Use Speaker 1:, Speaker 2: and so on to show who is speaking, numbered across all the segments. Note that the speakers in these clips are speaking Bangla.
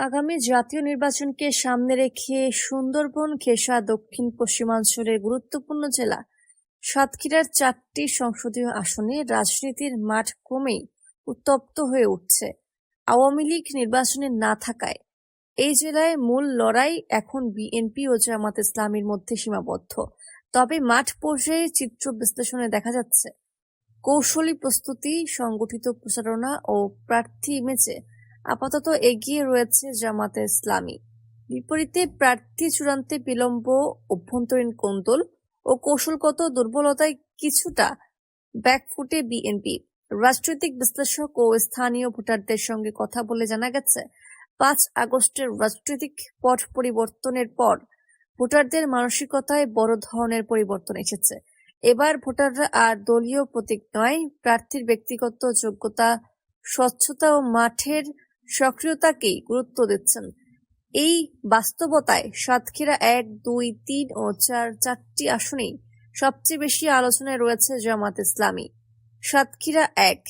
Speaker 1: আগামী জাতীয় নির্বাচনকে সামনে রেখে সুন্দরবন ঘেঁষা দক্ষিণ পশ্চিমাঞ্চলের গুরুত্বপূর্ণ জেলা সাতক্ষীরার 4টি সংসদীয় আসনে রাজনীতির মাঠ ক্রমেই উত্তপ্ত হয়ে উঠছে। আওয়ামী লীগ নির্বাচনে না থাকায় এই জেলায় মূল লড়াই এখন বিএনপি ও জামাত ইসলামীর মধ্যে সীমাবদ্ধ। তবে মাঠ পর্যায়ে চিত্র বিশ্লেষণে দেখা যাচ্ছে কৌশলী প্রস্তুতি, সংগঠিত প্রচারণা ও প্রার্থী ইমেজে আপাতত এগিয়ে রয়েছে জামাতে ইসলামী। বিপরীতে প্রার্থী চূড়ান্তে বিলম্ব, অভ্যন্তরীণ কোন্দল ও কৌশলগত দুর্বলতায় কিছুটা ব্যাকফুটে বিএনপি। রাজনৈতিক বিশ্লেষক ও স্থানীয় ভোটারদের সঙ্গে কথা বলে জানা গেছে, 5 আগস্টের রাজনৈতিক পট পরিবর্তনের পর ভোটারদের মানসিকতায় বড় ধরনের পরিবর্তন এসেছে। এবার ভোটাররা আর দলীয় প্রতীক নয়, প্রার্থীর ব্যক্তিগত যোগ্যতা, স্বচ্ছতা ও মাঠের সক্রিয়তাকেই গুরুত্ব দিচ্ছেন। এই বাস্তবতায় সাতক্ষীরা 1, 2, 3 ও 4টি আসনেই সবচেয়ে বেশি আলোচনায় রয়েছে জামাত ইসলামী। সাতক্ষীরা 1,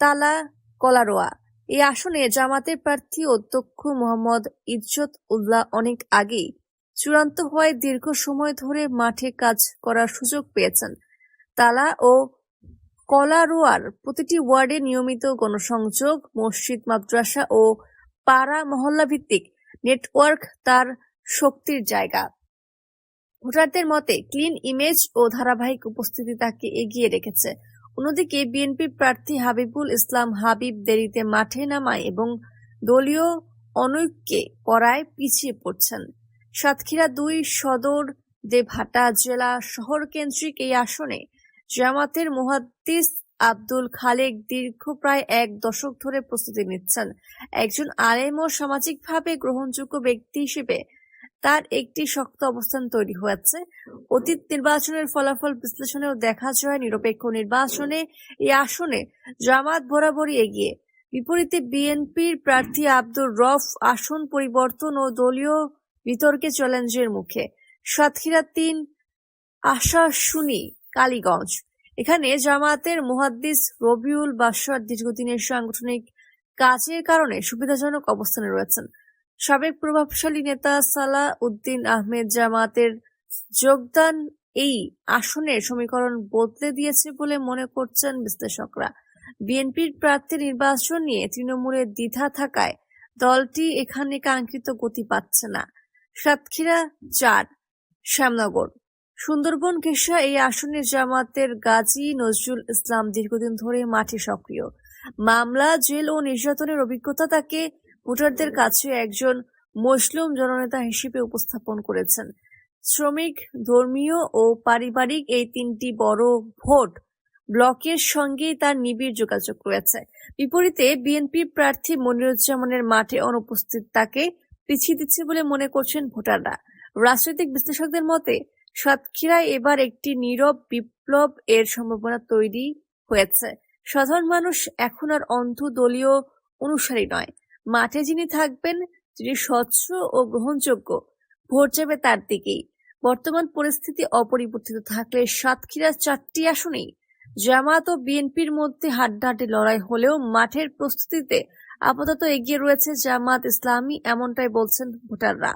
Speaker 1: তালা কলারোয়া। এই আসনে জামাতের প্রার্থী অধ্যক্ষ মোহাম্মদ ইজ্জত উল্লাহ অনেক আগেই চূড়ান্ত হওয়ায় দীর্ঘ সময় ধরে মাঠে কাজ করার সুযোগ পেয়েছেন। তালা ও কলারোয়ার প্রতিটি ওয়ার্ডে নিয়মিত গণসংযোগ, মসজিদ, মাদ্রাসা ও পাড়া মহল্লা ভিত্তিক নেটওয়ার্ক তার শক্তির জায়গা। ভোটারদের মতে ক্লিন ইমেজ ও ধারাবাহিক উপস্থিতি তাকে এগিয়ে রেখেছে। অন্যদিকে বিএনপি প্রার্থী হাবিবুল ইসলাম হাবিব দেরিতে মাঠে নামায় এবং দলীয় অনৈক্যে পড়ায় পিছিয়ে পড়ছেন। সাতক্ষীরা 2 সদর দেবহাটা জেলা শহর কেন্দ্রিক এই আসনে জামাতের মুহাদ্দিস আব্দুল খালেক দীর্ঘ প্রায় 1 দশক ধরে প্রস্তুতি নিচ্ছেন। একজন আলেম ও সামাজিকভাবে গ্রহণযোগ্য ব্যক্তি হিসেবে তার একটি শক্ত অবস্থান তৈরি হয়েছে। অতীত নির্বাচনের ফলাফল বিশ্লেষণেও দেখা যায় নিরপেক্ষ নির্বাচনে এই আসনে জামাত বরাবরই এগিয়ে। বিপরীতে বিএনপির প্রার্থী আব্দুর রফ আসন পরিবর্তন ও দলীয় বিতর্কে চ্যালেঞ্জের মুখে। সাতক্ষীরা 3, আশাশুনি কালীগঞ্জ। এখানে জামাতের মুহাদ্দিস রবিউল বাশার দীর্ঘদিনের সাংগঠনিক কাজের কারণে সুবিধাজনক অবস্থানে রয়েছেন। সাবেক প্রভাবশালী নেতা সালাহ উদ্দিন আহমেদ জামাতের যোগদান এই আসনের সমীকরণ বদলে দিয়েছে বলে মনে করছেন বিশ্লেষকরা। বিএনপির প্রার্থী নির্বাচন নিয়ে তৃণমূলের দ্বিধা থাকায় দলটি এখানে কাঙ্ক্ষিত গতি পাচ্ছে না। সাতক্ষীরা 4, শ্যামনগর। সুন্দরবন ঘেঁষা এই আসনে জামাতের গাজী নজরুল ইসলাম দীর্ঘদিন ধরে মাঠে সক্রিয়। মামলা, জেল ও নির্যাতনের অভিজ্ঞতা তাকে ভোটারদের কাছে একজন মুসলিম জননেতা হিসেবে উপস্থাপন করেছেন। শ্রমিক, ধর্মীয় ও পারিবারিক এই 3টি বড় ভোট ব্লকের সঙ্গে তার নিবিড় যোগাযোগ রয়েছে। বিপরীতে বিএনপি প্রার্থী মনিরুজ্জামানের মাঠে অনুপস্থিত তাকে পিছিয়ে দিচ্ছে বলে মনে করছেন ভোটাররা। রাজনৈতিক বিশ্লেষকদের মতে সাতক্ষীরায় এবার একটি নীরব বিপ্লব এর সম্ভাবনা তৈরি হয়েছে। সাধারণ মানুষ এখন আর অন্ধ দলীয় অনুসারী নয়। মাঠে যিনি থাকবেন, যিনি স্বচ্ছ ও গ্রহণযোগ্য, ভোট যাবে তার দিকেই। বর্তমান পরিস্থিতি অপরিবর্তিত থাকলে সাতক্ষীরার 4টি আসনেই জামাত ও বিএনপির মধ্যে হাড্ডাহাড্ডি লড়াই হলেও মাঠের প্রস্তুতিতে আপাতত এগিয়ে রয়েছে জামাত ইসলামী, এমনটাই বলছেন ভোটাররা।